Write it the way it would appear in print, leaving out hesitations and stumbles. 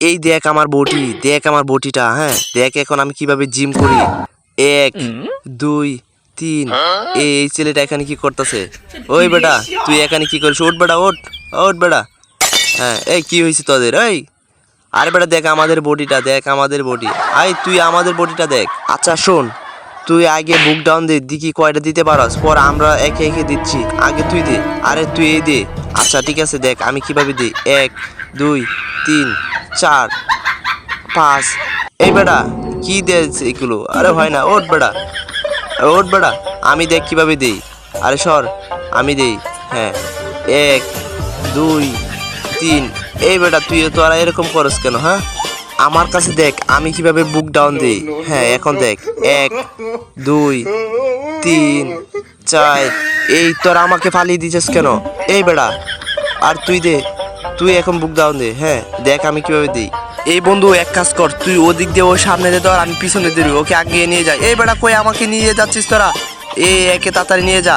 এই দেখ আমার বটি, দেখ আমার বটিটা। হ্যাঁ দেখ এখন আমি কিভাবে জিম করি। 1 2 3। এই ছেলেটা এখানে কি করতেছে? ওই বেটা তুই এখানে কি করিস? ওঠ বেটা, ওঠ ওঠ বেটা। হ্যাঁ এই কি হয়েছে তোদের? এই আরে বেটা দেখ আমাদের বডিটা, দেখ আমাদের বডি। আই তুই আমাদের বডিটা দেখ। আচ্ছা শোন, তুই আগে বুক ডাউন দে, দেখি কয়টা দিতে পারস, পর আমরা একে একে দিচ্ছি। আগে তুই দে। আরে তুই এই দে। আচ্ছা ঠিক আছে, দেখ আমি কিভাবে দিই। 1 2 3 4 5। এই বেটা কি দেস এগুলো? আরে হয় না, ওঠ বেটা, ওঠ বেটা। আমি দেখ কিভাবে দিই। আরে সর, আমি দেই। হ্যাঁ 1 2 3। এই বেটা তুই তো আর এরকম করস কেন? হ্যাঁ আমার কাছে দেখ আমি কিভাবে বুক ডাউন দিই। হ্যাঁ এখন দেখ 1 2 3 4। এই তোর আমাকে ফালিয়ে দিছিস কেন? এই বেটা আর তুই দে, তুই এখন বুক ডাউন দে। হ্যাঁ দেখ আমি কিভাবে দিই। এই বন্ধু এক কাজ কর, তুই ওদিক দিয়ে ওই সামনে দে, ধর আমি পিছনে দিই, ওকে আগিয়ে নিয়ে যাই। এই বেটা কই আমাকে নিয়ে যাচ্ছিস তোরা? একে তাড়াতাড়ি নিয়ে যা।